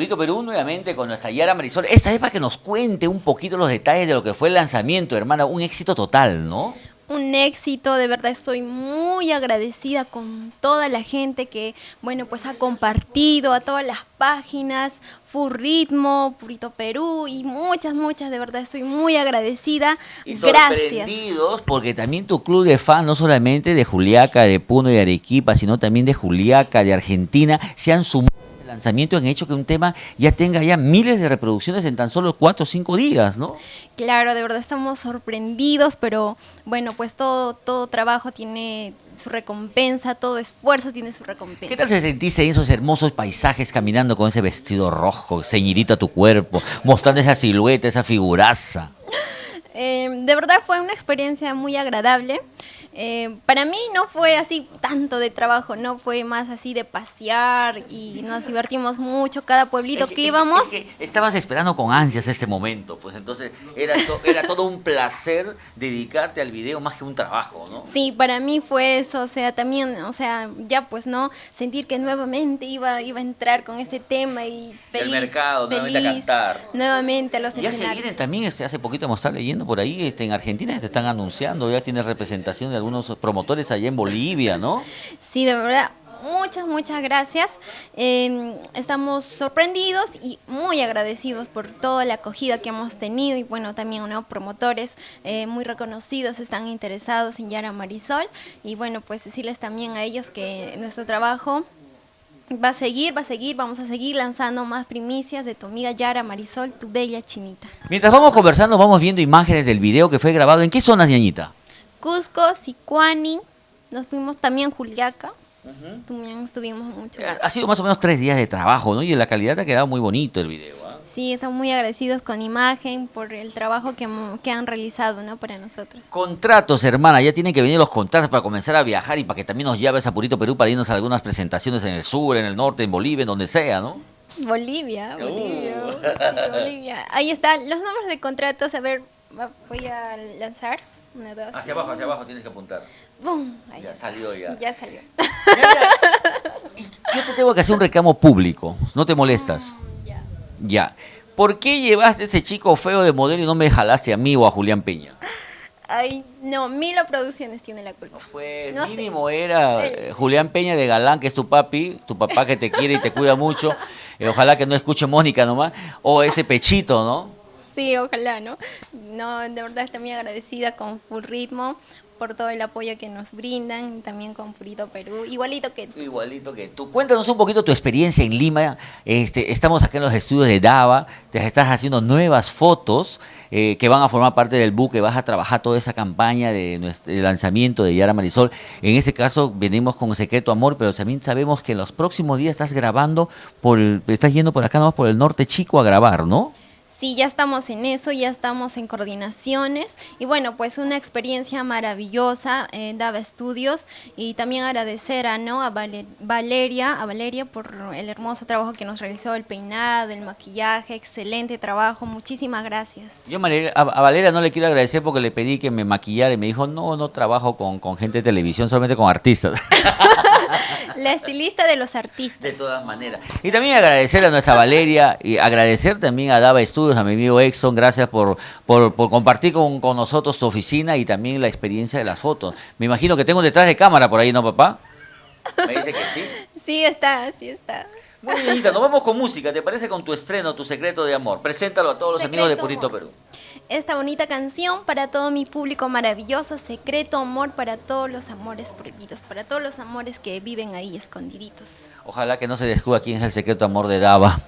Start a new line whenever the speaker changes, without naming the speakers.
Purito Perú nuevamente con nuestra Yara Marisol. Esta vez para que nos cuente un poquito los detalles de lo que fue el lanzamiento, hermana. Un éxito total, ¿no?
Un éxito, de verdad estoy muy agradecida con toda la gente que, bueno, pues ha compartido a todas las páginas, Full Ritmo, Purito Perú y muchas, de verdad estoy muy agradecida.
Y
Gracias.
sorprendidos porque también tu club de fans, no solamente de Juliaca, de Puno y de Arequipa, sino también de Juliaca, de Argentina, se han sumado al lanzamiento, han hecho que un tema ya tenga ya miles de reproducciones en tan solo 4 o 5 días, ¿no?
Claro, de verdad estamos sorprendidos, pero bueno, pues todo trabajo tiene su recompensa, todo esfuerzo tiene su recompensa.
¿Qué tal se sentiste en esos hermosos paisajes caminando con ese vestido rojo, ceñidito a tu cuerpo, mostrando esa silueta, esa figuraza?
De verdad fue una experiencia muy agradable. Para mí no fue así tanto de trabajo, no fue más así de pasear y nos divertimos mucho cada pueblito que íbamos.
Es que estabas esperando con ansias este momento, pues entonces era todo un placer dedicarte al video más que un trabajo, ¿no?
Sí, para mí fue eso, o sea, también, o sea, ya pues no, sentir que nuevamente iba a entrar con este tema y feliz,
El mercado, nuevamente a cantar.
Nuevamente a los
Ya se
escenarios.
vienen también, hace poquito hemos estado leyendo por ahí, en Argentina te están anunciando, ya tienes representación de algunos promotores allá en Bolivia, ¿no?
Sí, de verdad, muchas gracias. Estamos sorprendidos y muy agradecidos por toda la acogida que hemos tenido y bueno, también unos promotores muy reconocidos están interesados en Yara Marisol y bueno, pues decirles también a ellos que nuestro trabajo va a seguir, vamos a seguir lanzando más primicias de tu amiga Yara Marisol, tu bella chinita.
Mientras vamos conversando, vamos viendo imágenes del video que fue grabado. ¿En qué zonas, ñañita?
Cusco, Sicuani, nos fuimos también a Juliaca, también estuvimos mucho.
Ha sido más o menos 3 días de trabajo, ¿no? Y la calidad ha quedado muy bonito el video, ¿ah?
Sí, estamos muy agradecidos con Imagen por el trabajo que han realizado, ¿no? Para nosotros.
Contratos, hermana, ya tienen que venir los contratos para comenzar a viajar y para que también nos lleves a Purito Perú para irnos a algunas presentaciones en el sur, en el norte, en Bolivia, en donde sea, ¿no?
Bolivia. Sí, Bolivia. Ahí están los nombres de contratos, a ver, voy a lanzar. 1, 2.
Hacia abajo tienes que apuntar.
¡Bum! Ahí
Ya salió ya.
Ya salió.
Mira, yo te tengo que hacer un reclamo público, ¿no te molestas?
Ya.
Ya. ¿Por qué llevaste a ese chico feo de modelo y no me jalaste a mí o a Julián Peña?
Ay, no, Milo Producciones tiene la culpa.
Pues
No sé.
mínimo era Julián Peña de Galán, que es tu papi, tu papá que te quiere y te cuida mucho. Ojalá que no escuche Mónica nomás. O ese Pechito, ¿no?
Sí, ojalá, ¿no? No, de verdad estoy muy agradecida con Full Ritmo por todo el apoyo que nos brindan, también con Purito Perú, igualito que tú.
Igualito que tú. Cuéntanos un poquito tu experiencia en Lima. Estamos acá en los estudios de Dava, te estás haciendo nuevas fotos que van a formar parte del book, que vas a trabajar toda esa campaña de lanzamiento de Yara Marisol. En este caso venimos con Secreto Amor, pero también sabemos que en los próximos días estás grabando, estás yendo por acá nomás por el norte chico a grabar, ¿no?
Sí, ya estamos en eso, ya estamos en coordinaciones y bueno, pues una experiencia maravillosa en Dava Studios y también agradecer ¿no? a Valeria por el hermoso trabajo que nos realizó, el peinado, el maquillaje, excelente trabajo, muchísimas gracias.
Yo a Valeria no le quiero agradecer porque le pedí que me maquillara y me dijo, no trabajo con gente de televisión, solamente con artistas.
La estilista de los artistas.
De todas maneras. Y también agradecer a nuestra Valeria y agradecer también a Dava Studios, a mi amigo Exxon, gracias por compartir con nosotros tu oficina y también la experiencia de las fotos. Me imagino que tengo detrás de cámara por ahí, ¿no, papá? Me dice que sí.
Sí está.
Muy bien, Anita, nos vamos con música, ¿te parece? Con tu estreno, Tu Secreto de Amor. Preséntalo a todos los amigos de Purito Perú.
Esta bonita canción para todo mi público maravilloso, Secreto Amor para todos los amores prohibidos, para todos los amores que viven ahí escondiditos.
Ojalá que no se descubra quién es el secreto amor de Dava.